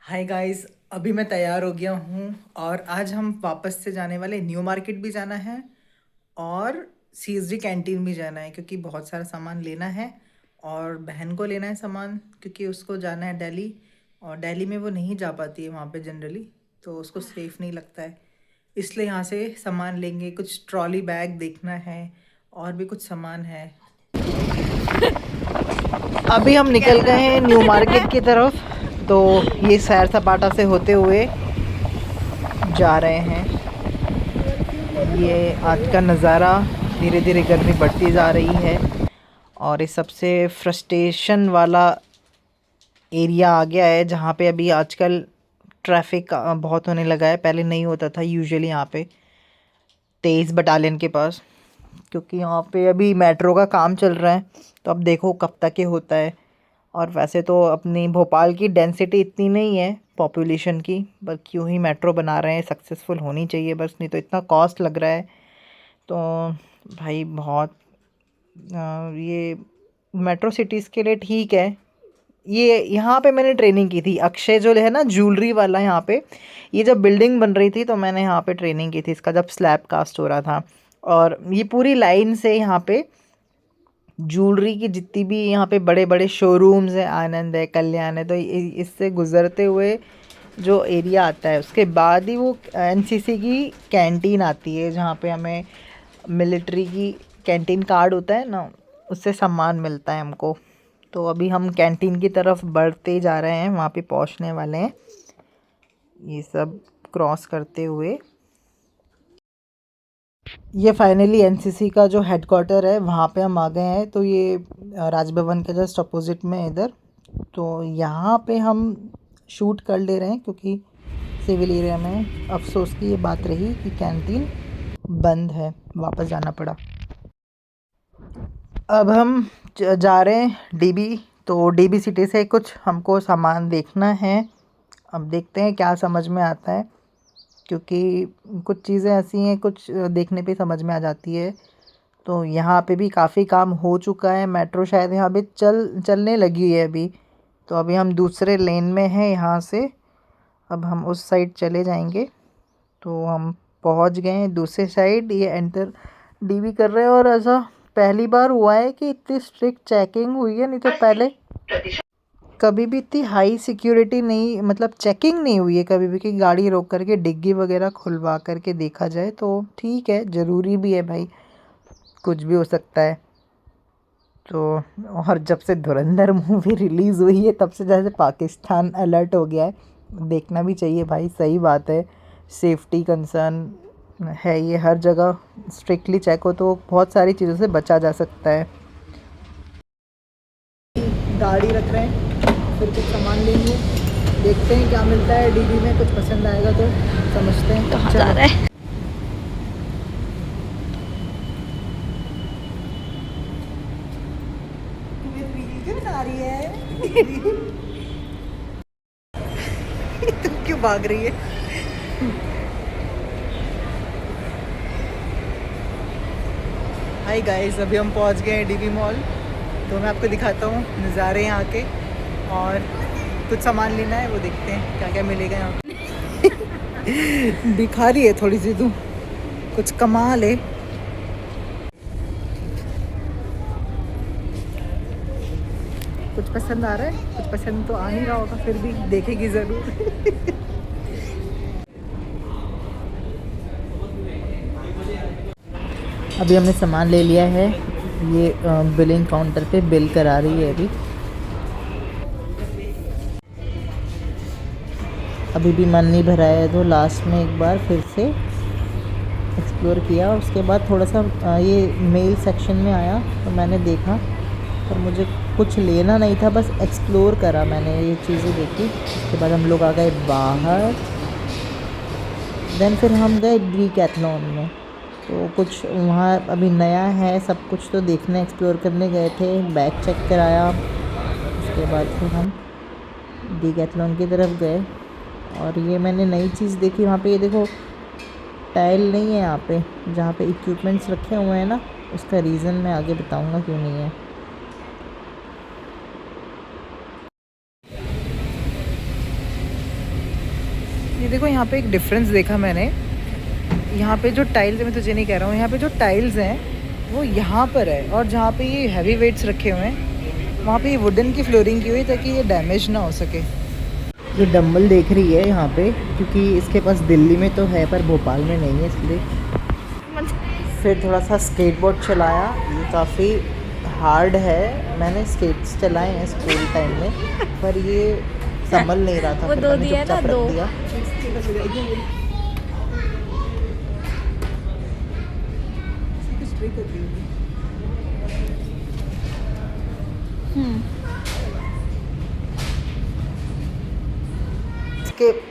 Hi guys. अभी मैं तैयार हो गया हूँ और आज हम वापस से जाने वाले। न्यू मार्केट भी जाना है और सीएसडी कैंटीन भी जाना है क्योंकि बहुत सारा सामान लेना है। और बहन को लेना है सामान क्योंकि उसको जाना है दिल्ली। और दिल्ली में वो नहीं जा पाती है वहाँ पे जनरली, तो उसको सेफ नहीं लगता है। इसलिए यहाँ से सामान लेंगे। कुछ ट्रॉली बैग देखना है और भी कुछ सामान है। अभी हम निकल गए हैं न्यू मार्केट की तरफ। तो ये सैर सपाटा से होते हुए जा रहे हैं। ये आज का नज़ारा। धीरे धीरे गर्मी बढ़ती जा रही है और ये सबसे फ्रस्ट्रेशन वाला एरिया आ गया है जहाँ पे अभी आजकल ट्रैफिक बहुत होने लगा है। पहले नहीं होता था यूजुअली यहाँ पे 23 बटालियन के पास, क्योंकि यहाँ पे अभी मेट्रो का काम चल रहा है। तो अब देखो कब तक ये होता है। और वैसे तो अपनी भोपाल की डेंसिटी इतनी नहीं है पॉपुलेशन की, पर क्यों ही मेट्रो बना रहे हैं। सक्सेसफुल होनी चाहिए बस, नहीं तो इतना कॉस्ट लग रहा है। तो भाई बहुत ये मेट्रो सिटीज़ के लिए ठीक है। ये यहाँ पे मैंने ट्रेनिंग की थी, अक्षय जो है ना ज्वेलरी वाला, यहाँ पे ये जब बिल्डिंग बन रही थी तो मैंने यहाँ पे ट्रेनिंग की थी इसका, जब स्लैब कास्ट हो रहा था। और ये पूरी लाइन से यहाँ पे ज्वेलरी की जितनी भी यहाँ पे बड़े बड़े शोरूम्स हैं, आनंद है, कल्याण है, तो इससे गुज़रते हुए जो एरिया आता है उसके बाद ही वो एनसीसी की कैंटीन आती है, जहाँ पे हमें मिलिट्री की कैंटीन कार्ड होता है ना, उससे सामान मिलता है हमको। तो अभी हम कैंटीन की तरफ बढ़ते जा रहे हैं, वहाँ पे पहुँचने वाले हैं ये सब क्रॉस करते हुए। ये फाइनली एनसीसी का जो हेडक्वार्टर है वहाँ पे हम आ गए हैं। तो ये राजभवन के जस्ट अपोजिट में इधर। तो यहाँ पे हम शूट कर ले रहे हैं क्योंकि सिविल एरिया में अफसोस की ये बात रही कि कैंटीन बंद है, वापस जाना पड़ा। अब हम जा रहे हैं डीबी। तो डीबी सिटी से कुछ हमको सामान देखना है। अब देखते हैं क्या समझ में आता है, क्योंकि कुछ चीज़ें ऐसी हैं कुछ देखने पे समझ में आ जाती है। तो यहाँ पे भी काफ़ी काम हो चुका है। मेट्रो शायद यहाँ पे चलने लगी है अभी। तो अभी हम दूसरे लेन में हैं यहाँ से। अब हम उस साइड चले जाएंगे। तो हम पहुँच गए हैं दूसरे साइड। ये एंटर डीबी कर रहे हैं और ऐसा पहली बार हुआ है कि इतनी स्ट्रिक्ट चेकिंग हुई है। नहीं तो पहले कभी भी इतनी हाई सिक्योरिटी नहीं, मतलब चेकिंग नहीं हुई है कभी भी कि गाड़ी रोक करके डिग्गी वगैरह खुलवा करके देखा जाए। तो ठीक है, ज़रूरी भी है भाई, कुछ भी हो सकता है। तो और जब से धुरंधर मूवी रिलीज़ हुई है तब से जैसे पाकिस्तान अलर्ट हो गया है। देखना भी चाहिए भाई, सही बात है। सेफ्टी कंसर्न है ये, हर जगह स्ट्रिक्टली चेक हो तो बहुत सारी चीज़ों से बचा जा सकता है। गाड़ी रख रहे हैं, फिर कुछ सामान लेंगे, देखते हैं क्या मिलता है डीबी में। कुछ पसंद आएगा तो समझते हैं कहाँ जा रहा है। क्यों बता रही है? तुम क्यों भाग रही है? हाय गाइस, अभी हम पहुंच गए हैं डीबी मॉल। तो मैं आपको दिखाता हूँ नज़ारे यहाँ के, और कुछ सामान लेना है वो देखते हैं क्या क्या मिलेगा यहाँ पे। दिखा रही है थोड़ी सी, तू कुछ कमा ले। कुछ पसंद आ रहा है, कुछ पसंद तो आ नहीं रहा होगा, फिर भी देखेगी ज़रूर। अभी हमने सामान ले लिया है। ये बिलिंग काउंटर पे बिल करा रही है अभी भी मन नहीं भरा है तो लास्ट में एक बार फिर से एक्सप्लोर किया। उसके बाद थोड़ा सा ये मेल सेक्शन में आया तो मैंने देखा, पर मुझे कुछ लेना नहीं था, बस एक्सप्लोर करा मैंने, ये चीज़ें देखी। उसके बाद हम लोग आ गए बाहर। देन फिर हम गए डीकैथलॉन में। तो कुछ वहाँ अभी नया है, सब कुछ तो देखने एक्सप्लोर करने गए थे। बैग चेक कराया, उसके बाद फिर हम डीकैथलॉन की तरफ गए। और ये मैंने नई चीज़ देखी वहाँ पे। ये देखो, टाइल नहीं है यहाँ पे जहाँ पे इक्विपमेंट्स रखे हुए हैं ना, उसका रीज़न मैं आगे बताऊँगा क्यों नहीं है। ये देखो यहाँ पे एक डिफरेंस देखा मैंने। यहाँ पे जो टाइल्स है, मैं तुझे नहीं कह रहा हूँ, यहाँ पे जो टाइल्स हैं वो यहाँ पर है, और जहाँ पे ये हैवी वेट्स रखे हुए हैं वहाँ पे ये वुडन की फ्लोरिंग की हुई ताकि ये डैमेज ना हो सके। ये डंबल देख रही है यहाँ पे, क्योंकि इसके पास दिल्ली में तो है पर भोपाल में नहीं है, इसलिए। फिर थोड़ा सा स्केटबोर्ड चलाया। ये काफ़ी हार्ड है, मैंने स्केट्स चलाए हैं स्कूल टाइम में, पर ये संभल नहीं रहा था। वो फिर दो मैंने दिया चुपचाप ना, दो। रख दिया।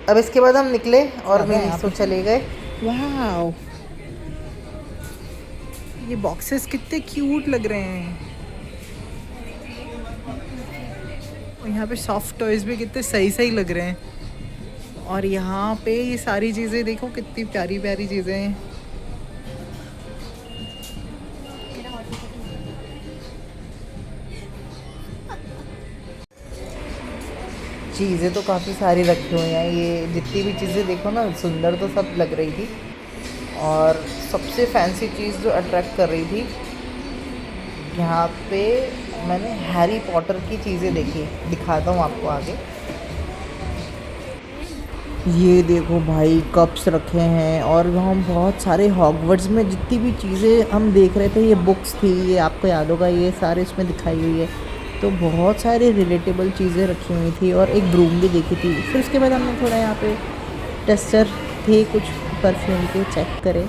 अब इसके बाद हम निकले और मैं तो चले गए। वाह, ये बॉक्सेस कितने क्यूट लग रहे हैं, और यहाँ पे सॉफ्ट टॉयज भी कितने सही सही लग रहे हैं। और यहाँ पे ये सारी चीज़ें देखो कितनी प्यारी प्यारी चीज़ें हैं। चीज़ें तो काफ़ी सारी रखी हुई हैं। ये जितनी भी चीज़ें देखो ना, सुंदर तो सब लग रही थी, और सबसे फैंसी चीज़ जो अट्रैक्ट कर रही थी, यहाँ पे मैंने हैरी पॉटर की चीज़ें देखी। दिखाता हूँ आपको आगे। ये देखो भाई, कप्स रखे हैं, और हम बहुत सारे हॉगवर्ट्स में जितनी भी चीज़ें हम देख रहे थे, ये बुक्स थी, ये आपको याद होगा, ये सारे इसमें दिखाई हुई है। तो बहुत सारी रिलेटेबल चीज़ें रखी हुई थी, और एक ब्रूम भी देखी थी। फिर उसके बाद हमने थोड़ा यहाँ पे टेस्टर थे कुछ परफ्यूम के, चेक करे,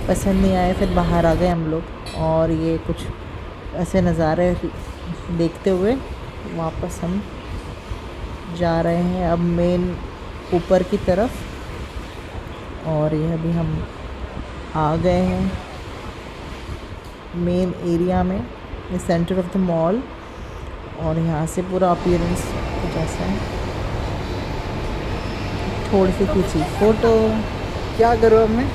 पसंद नहीं आए, फिर बाहर आ गए हम लोग। और ये कुछ ऐसे नज़ारे देखते हुए वापस हम जा रहे हैं अब मेन ऊपर की तरफ। और ये अभी हम आ गए हैं मेन एरिया में, ये सेंटर ऑफ द मॉल। और यहाँ से पूरा अपीयरेंस कुछ ऐसा है। थोड़ी सी खींची फ़ोटो, क्या करूँ अब मैं?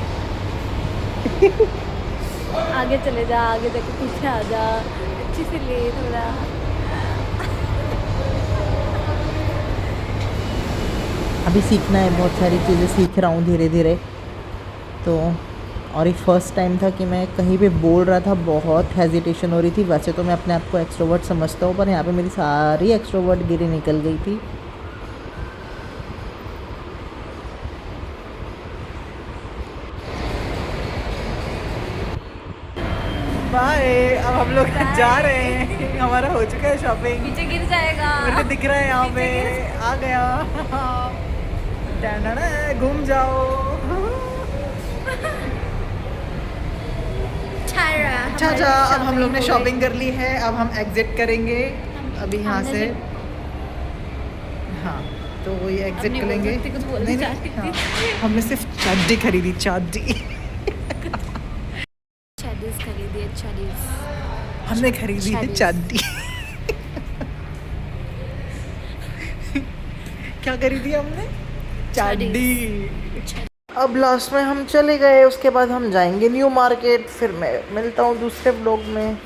आगे चले जा, आगे देखो, पीछे आ जा, अच्छी से ले थोड़ा। अभी सीखना है, बहुत सारी चीज़ें सीख रहा हूँ धीरे धीरे। तो और ये फर्स्ट टाइम था कि मैं कहीं पे बोल रहा था, बहुत हेजिटेशन हो रही थी। वैसे तो मैं अपने आप को एक्सट्रोवर्ट समझता हूँ, पर यहाँ पे मेरी सारी एक्सट्रोवर्ट गिरी निकल गई थी। बाय, अब हम लोग जा रहे हैं, हमारा हो चुका है शॉपिंग। पीछे गिर जाएगा, मुझे दिख रहा है यहाँ पे, आ गया। घूम जाओ। अच्छा, अब हम लोग ने शॉपिंग कर ली है, अब हम एग्जिट करेंगे अभी यहाँ से। हाँ, तो वही एग्जिट करेंगे। नहीं, हाँ, हमने सिर्फ चड्डी खरीदी, चड्डी। हमने खरीदी है चड्डी। क्या खरीदी हमने? चड्डी। अब लास्ट में हम चले गए, उसके बाद हम जाएंगे न्यू मार्केट। फिर मैं मिलता हूँ दूसरे ब्लॉग में।